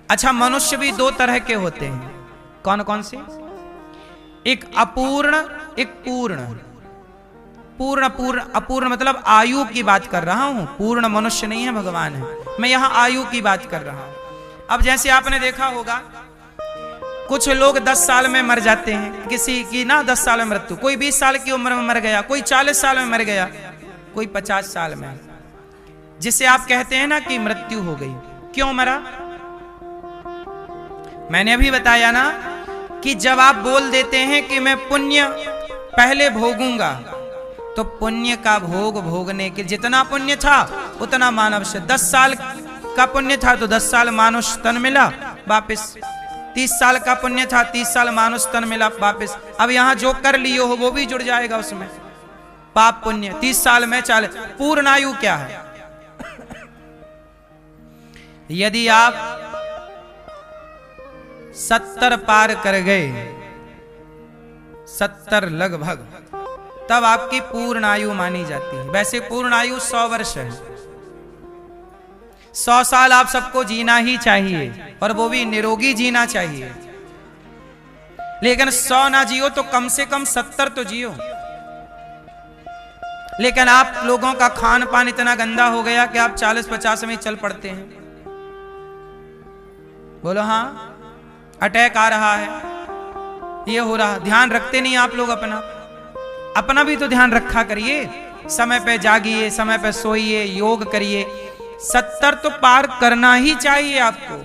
अच्छा, मनुष्य भी दो तरह के होते हैं। कौन कौन से? एक अपूर्ण, एक पूर्ण। पूर्ण पूर्ण अपूर्ण मतलब आयु की बात कर रहा हूं। पूर्ण मनुष्य नहीं है, भगवान है। मैं यहां आयु की बात कर रहा हूं। अब जैसे आपने देखा होगा, कुछ लोग 10 साल में मर जाते हैं, किसी की ना 10 साल में मृत्यु, कोई 20 साल की उम्र में मर गया, कोई 40 साल में मर गया, कोई 50 साल में, जिसे आप कहते हैं ना कि मृत्यु हो गई। क्यों मरा? मैंने अभी बताया ना कि जब आप बोल देते हैं कि मैं पुण्य पहले भोगूंगा, तो पुण्य का भोग भोगने के जितना पुण्य था उतना मानव से, 10 साल का पुण्य था तो 10 साल मानुष तन मिला वापिस, 30 साल का पुण्य था 30 साल मानुष तन मिला वापिस। अब यहां जो कर लियो हो वो भी जुड़ जाएगा उसमें, पाप पुण्य 30 साल में 40। पूर्ण आयु क्या है? यदि आप 70 पार कर गए, 70 लगभग, तब आपकी पूर्ण आयु मानी जाती है। वैसे पूर्ण आयु 100 वर्ष है। 100 साल आप सबको जीना ही चाहिए, और वो भी निरोगी जीना चाहिए। लेकिन 100 ना जियो तो कम से कम 70 तो जियो। लेकिन आप लोगों का खान पान इतना गंदा हो गया कि आप 40-50 में चल पड़ते हैं। बोलो हाँ, अटैक आ रहा है, ये हो रहा, ध्यान रखते नहीं आप लोग। अपना भी तो ध्यान रखा करिए। समय पे जागिए, समय पे सोइए, योग करिए। 70 तो पार करना ही चाहिए आपको।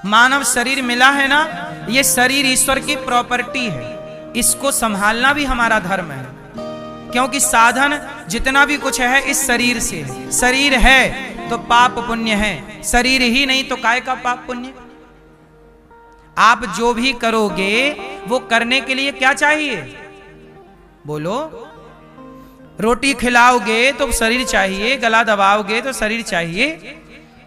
मानव शरीर मिला है ना, ये शरीर ईश्वर की प्रॉपर्टी है, इसको संभालना भी हमारा धर्म है। क्योंकि साधन जितना भी कुछ है इस शरीर से है। शरीर है तो पाप पुण्य है, शरीर ही नहीं तो काय का पाप पुण्य। आप जो भी करोगे वो करने के लिए क्या चाहिए? बोलो। रोटी खिलाओगे तो शरीर चाहिए, गला दबाओगे तो शरीर चाहिए।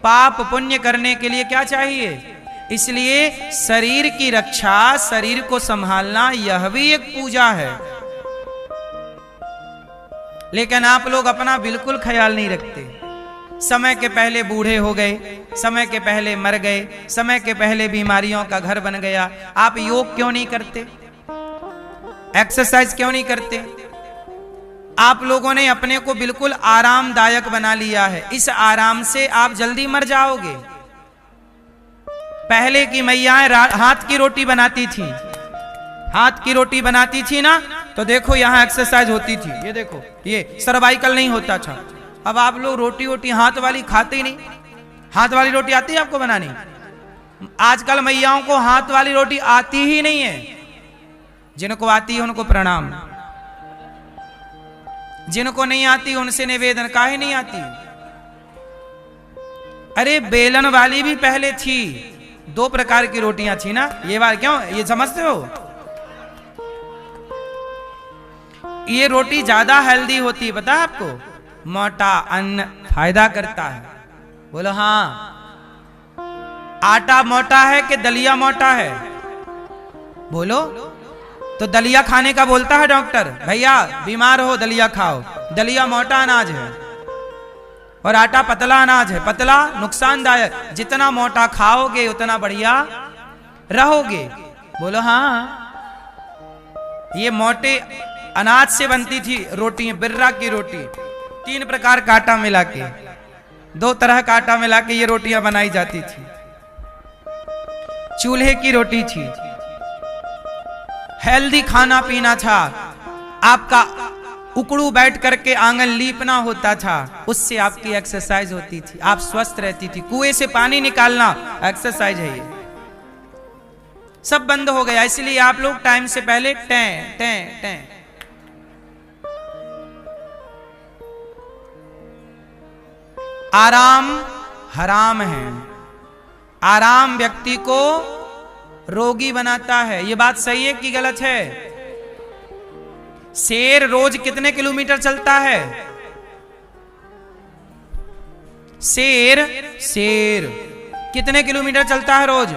पाप पुण्य करने के लिए क्या चाहिए? इसलिए शरीर की रक्षा, शरीर को संभालना, यह भी एक पूजा है। लेकिन आप लोग अपना बिल्कुल ख्याल नहीं रखते। समय के पहले बूढ़े हो गए, समय के पहले मर गए, समय के पहले बीमारियों का घर बन गया। आप योग क्यों नहीं करते? एक्सरसाइज क्यों नहीं करते? आप लोगों ने अपने को बिल्कुल आरामदायक बना लिया है। इस आराम से आप जल्दी मर जाओगे। पहले की मैयाएं हाथ की रोटी बनाती थी, हाथ की रोटी बनाती थी ना, तो देखो यहां एक्सरसाइज होती थी। ये देखो, ये सर्वाइकल नहीं होता था। अब आप लोग रोटी वोटी हाथ वाली खाते ही नहीं। हाथ वाली रोटी आती है आपको बनानी? आजकल मैयाओं को हाथ वाली रोटी आती ही नहीं है। जिनको आती है उनको प्रणाम, जिनको नहीं आती उनसे निवेदन, काहे नहीं आती? अरे बेलन वाली भी पहले थी, 2 प्रकार की रोटियां थी ना। ये बात क्यों, ये समझते हो? ये रोटी ज्यादा हेल्दी होती है, पता है आपको? मोटा अन्न फायदा करता है। बोलो हाँ। आटा मोटा है कि दलिया मोटा है? बोलो। तो दलिया खाने का बोलता है डॉक्टर, भैया बीमार हो दलिया खाओ। दलिया मोटा अनाज है और आटा पतला अनाज है। पतला नुकसानदायक, जितना मोटा खाओगे उतना बढ़िया रहोगे। बोलो हाँ। ये मोटे अनाज से बनती थी रोटी, बिर्रा की रोटी। 3 प्रकार का आटा मिला के, 2 तरह का आटा मिला के ये रोटियां बनाई जाती थी। चूल्हे की रोटी थी, हेल्दी खाना पीना था। आपका उकड़ू बैठ करके आंगन लीपना होता था, उससे आपकी एक्सरसाइज होती थी, आप स्वस्थ रहती थी। कुएं से पानी निकालना एक्सरसाइज है। ये सब बंद हो गया, इसलिए आप लोग टाइम से पहले टें टें टें। आराम हराम है। आराम व्यक्ति को रोगी बनाता है। यह बात सही है कि गलत है? शेर रोज कितने किलोमीटर चलता है? शेर कितने किलोमीटर चलता है रोज?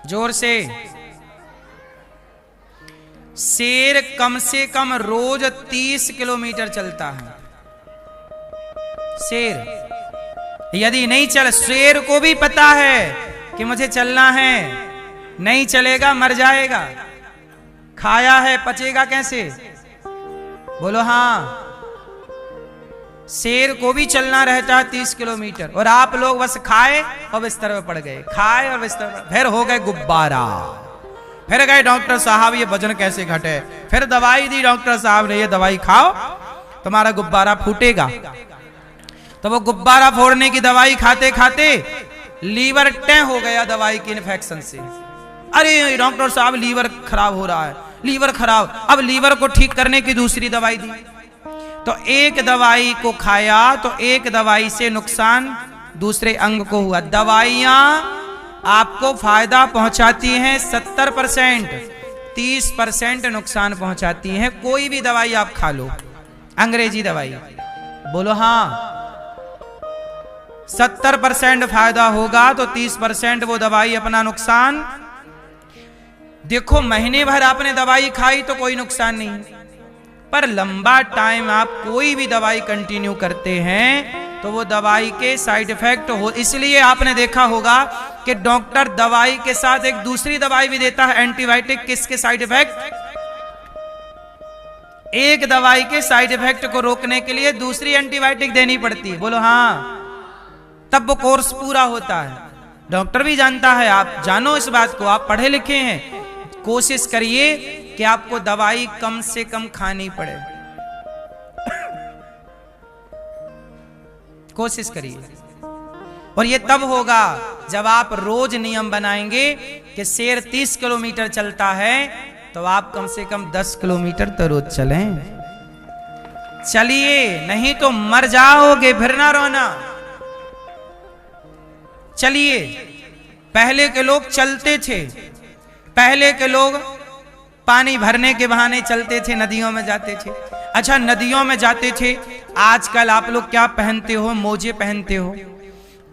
जोर से। शेर कम से कम रोज 30 किलोमीटर चलता है। शेर यदि नहीं चल, शेर को भी पता है कि मुझे चलना है, नहीं चलेगा मर जाएगा। खाया है पचेगा कैसे? बोलो हाँ। शेर को भी चलना रहता है 30 किलोमीटर, और आप लोग बस खाए और बिस्तर में पड़ गए, खाए और बिस्तर में, फिर हो गए गुब्बारा। फिर गए डॉक्टर साहब ये वजन कैसे घटे, फिर दवाई दी डॉक्टर साहब ने, ये दवाई खाओ तुम्हारा गुब्बारा फूटेगा। तो वो गुब्बारा फोड़ने की दवाई खाते खाते लीवर टें हो गया दवाई की इन्फेक्शन से। अरे डॉक्टर साहब लीवर खराब हो रहा है, लीवर खराब। अब लीवर को ठीक करने की दूसरी दवाई दी, तो एक दवाई को खाया तो एक दवाई से नुकसान दूसरे अंग को हुआ। दवाइयां आपको फायदा पहुंचाती हैं 70%, 30% नुकसान पहुंचाती हैं। कोई भी दवाई आप खा लो, अंग्रेजी दवाई, बोलो हाँ। 70% फायदा होगा तो 30% वो दवाई अपना नुकसान। देखो महीने भर आपने दवाई खाई तो कोई नुकसान नहीं, पर लंबा टाइम आप कोई भी दवाई कंटिन्यू करते हैं तो वो दवाई के साइड इफेक्ट हो। इसलिए आपने देखा होगा कि डॉक्टर दवाई के साथ एक दूसरी दवाई भी देता है, एंटीबायोटिक। किसके साइड इफेक्ट? एक दवाई के साइड इफेक्ट को रोकने के लिए दूसरी एंटीबायोटिक देनी पड़ती है, बोलो हाँ, तब वो कोर्स पूरा होता है। डॉक्टर भी जानता है, आप जानो इस बात को, आप पढ़े लिखे हैं। कोशिश करिए कि आपको दवाई कम से कम खानी पड़े, कोशिश करिए। और ये तब होगा जब आप रोज नियम बनाएंगे कि शेर 30 किलोमीटर चलता है तो आप कम से कम 10 किलोमीटर तो रोज चलें। चलिए, नहीं तो मर जाओगे, फिर ना रोना। चलिए, पहले के लोग चलते थे, पहले के लोग पानी भरने के बहाने चलते थे, नदियों में जाते थे। अच्छा, नदियों में जाते थे, आजकल आप लोग क्या पहनते हो? मोजे पहनते हो।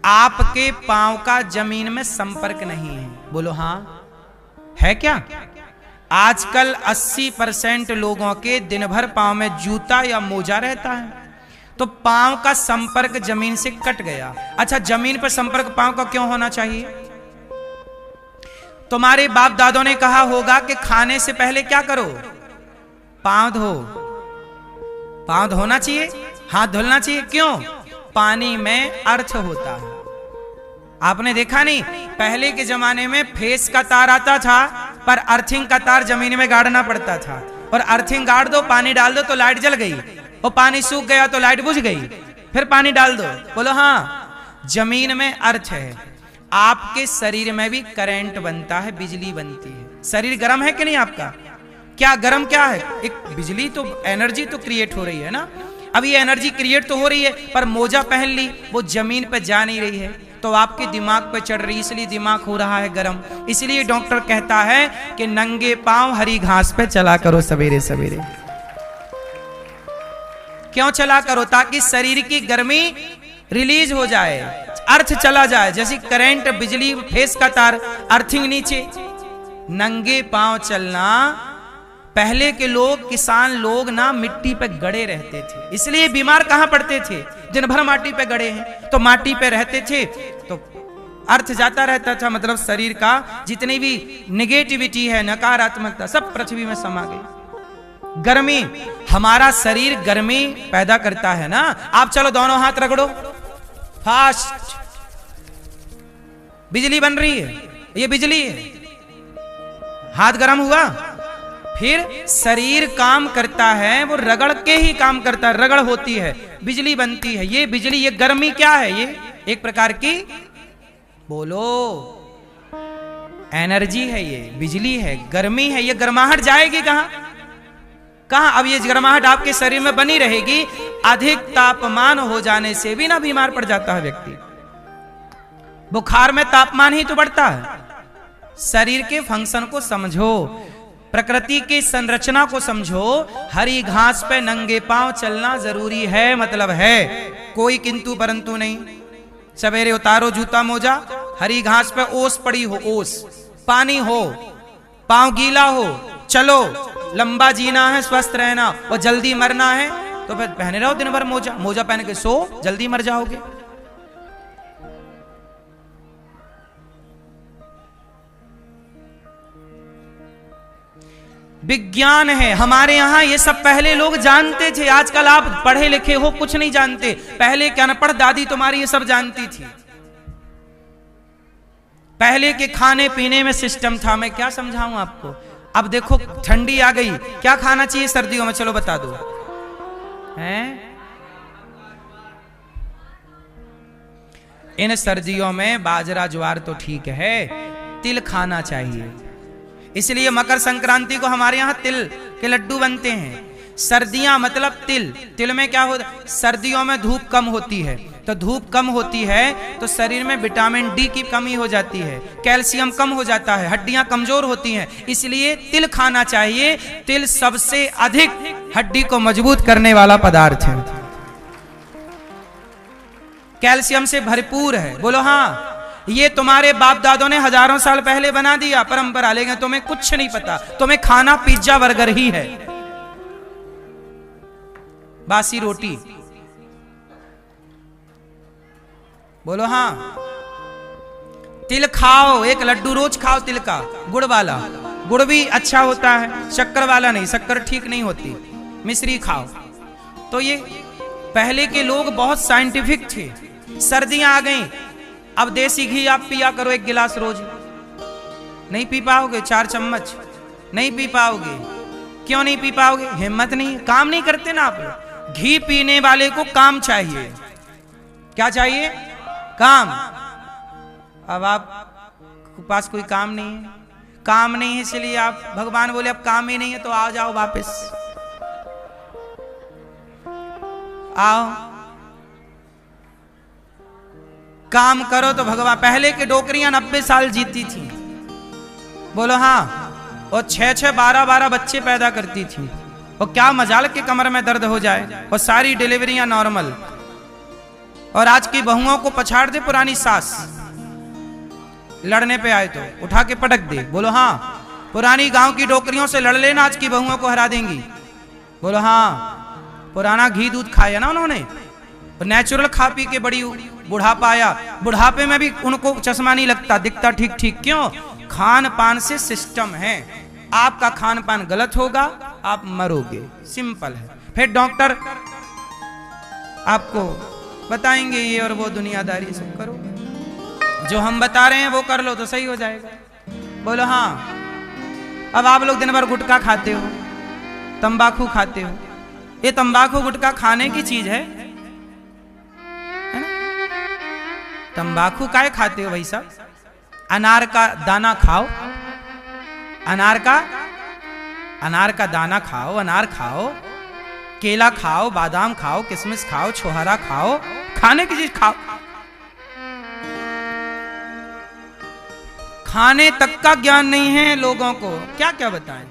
आपके पांव का जमीन में संपर्क नहीं है, बोलो हाँ, है क्या? आजकल 80% लोगों के दिन भर पांव में जूता या मोजा रहता है, तो पांव का संपर्क जमीन से कट गया। अच्छा, जमीन पर संपर्क पांव का क्यों होना चाहिए? तुम्हारे बाप दादों ने कहा होगा कि खाने से पहले क्या करो? पांव धो। पांव धोना चाहिए, हाथ धुलना चाहिए। क्यों? पानी में अर्थ होता है। आपने देखा नहीं, पहले के जमाने में फेस का तार आता था, पर अर्थिंग का तार जमीन में गाड़ना पड़ता था। और अर्थिंग गाड़ दो, पानी डाल दो तो लाइट जल गई, और पानी सूख गया तो लाइट बुझ गई, फिर पानी डाल दो, बोलो हाँ। जमीन में अर्थ है। आपके शरीर में भी करंट बनता है, बिजली बनती है। शरीर गर्म है कि नहीं आपका? क्या गर्म क्या है? एक बिजली तो, एनर्जी तो क्रिएट हो रही है ना। अब ये एनर्जी क्रिएट तो हो रही है, पर मोजा पहन ली, वो जमीन पे जा नहीं रही है, तो आपके दिमाग पे चढ़ रही, इसलिए दिमाग हो रहा है गर्म। इसलिए डॉक्टर कहता है कि नंगे पांव हरी घास पे चला करो सवेरे सवेरे। क्यों चला करो? ताकि शरीर की गर्मी रिलीज हो जाए, अर्थ चला जाए। जैसे करंट, बिजली, फेस का तार, अर्थिंग नीचे। नंगे पांव चलना। पहले के लोग, किसान लोग ना मिट्टी पे गड़े रहते थे, इसलिए बीमार कहां पड़ते थे? दिन भर माटी पे गड़े हैं, तो माटी पे रहते थे तो अर्थ जाता रहता था। मतलब शरीर का जितनी भी निगेटिविटी है, नकारात्मकता, सब पृथ्वी में समा गई। गर्मी, हमारा शरीर गर्मी पैदा करता है ना। आप चलो दोनों हाथ रगड़ो, फास्ट, बिजली बन रही है, ये बिजली है। हाथ गर्म हुआ, फिर शरीर काम करता है, वो रगड़ के ही काम करता है, रगड़ होती है, बिजली बनती है। ये बिजली, ये गर्मी क्या है? ये एक प्रकार की, बोलो, एनर्जी है, ये बिजली है, गर्मी है। ये गर्माहट जाएगी कहां? कहां? अब ये गर्माहट आपके शरीर में बनी रहेगी। अधिक तापमान हो जाने से भी ना बीमार पड़ जाता है व्यक्ति। बुखार में तापमान ही तो बढ़ता है। शरीर के फंक्शन को समझो, प्रकृति की संरचना को समझो। हरी घास पे नंगे पांव चलना जरूरी है, मतलब है, कोई किंतु परंतु नहीं। सवेरे उतारो जूता मोजा, हरी घास पे ओस पड़ी हो, ओस, पानी हो, पांव गीला हो, चलो। लंबा जीना है, स्वस्थ रहना और जल्दी मरना है, तो फिर पहने रहो दिन भर मोजा, मोजा पहन के सो, जल्दी मर जाओगे। विज्ञान है हमारे यहाँ, ये सब पहले लोग जानते थे। आजकल आप पढ़े लिखे हो, कुछ नहीं जानते। पहले क्या अनपढ़ दादी तुम्हारी ये सब जानती थी। पहले के खाने पीने में सिस्टम था, मैं क्या समझाऊं आपको। अब देखो ठंडी आ गई, क्या खाना चाहिए सर्दियों में, चलो बता दो। हैं? इन सर्दियों में बाजरा ज्वार तो ठीक है, तिल खाना चाहिए। इसलिए मकर संक्रांति को हमारे यहाँ तिल के लड्डू बनते हैं। सर्दियां मतलब तिल। तिल में क्या होता है, सर्दियों में धूप कम होती है, तो धूप कम होती है तो शरीर में विटामिन डी की कमी हो जाती है, कैल्शियम कम हो जाता है, हड्डियां कमजोर होती हैं। इसलिए तिल खाना चाहिए। तिल सबसे अधिक हड्डी को मजबूत करने वाला पदार्थ है, कैल्शियम से भरपूर है। बोलो हाँ। ये तुम्हारे बाप दादों ने हजारों साल पहले बना दिया परंपरा, लेकिन तुम्हें कुछ नहीं पता। तुम्हें खाना पिज्जा बर्गर ही है, बासी रोटी। बोलो हाँ। तिल खाओ, एक लड्डू रोज खाओ तिल का, गुड़ वाला। गुड़ भी अच्छा होता है, शक्कर वाला नहीं, शक्कर ठीक नहीं होती। मिश्री खाओ। तो ये पहले के लोग बहुत साइंटिफिक थे। सर्दियां आ गई, अब देसी घी आप पिया करो 1 गिलास रोज। नहीं पी पाओगे, 4 चम्मच नहीं पी पाओगे। क्यों नहीं पी पाओगे? हिम्मत नहीं, काम नहीं करते ना आप लोग। घी पीने वाले को काम चाहिए। क्या चाहिए? काम। अब आप पास कोई काम नहीं है, काम नहीं है, इसलिए आप भगवान बोले अब काम ही नहीं है तो आ जाओ वापस, आओ काम करो। तो भगवान, पहले के डोकरियां 90 साल जीती थी। बोलो हाँ। और 6-6, 12-12 बच्चे पैदा करती थी। और क्या मजाल के कमर में दर्द हो जाए, और सारी डिलीवरियां नॉर्मल। और आज की बहुओं को पछाड़ दे पुरानी सास, लड़ने पे आए तो उठा के पटक दे। बोलो हाँ। पुरानी गांव की डोकरियों से लड़ लेना, आज की बहुओं को हरा देंगी। बोलो हाँ। पुराना घी दूध खाया ना उन्होंने, नेचुरल खा पी के बड़ी बुढ़ापा आया। बुढ़ापे में भी उनको चश्मा नहीं लगता, दिखता ठीक ठीक। क्यों? खान पान से सिस्टम है। आपका खान पान गलत होगा, आप मरोगे, सिंपल है। फिर डॉक्टर आपको बताएंगे ये और वो दुनियादारी सब करो, जो हम बता रहे हैं वो कर लो तो सही हो जाएगा। बोलो हाँ। अब आप लोग दिन भर गुटखा खाते हो, तंबाकू खाते हो। ये तंबाकू गुटखा खाने की चीज है ना? तंबाकू काहे खाते हो भाई साहब? अनार का दाना खाओ, अनार का दाना खाओ, अनार खाओ, केला खाओ, बादाम खाओ, किशमिश खाओ, छोहारा खाओ, खाने की चीज खाओ। खाने तक का ज्ञान नहीं है लोगों को, क्या क्या बताएं।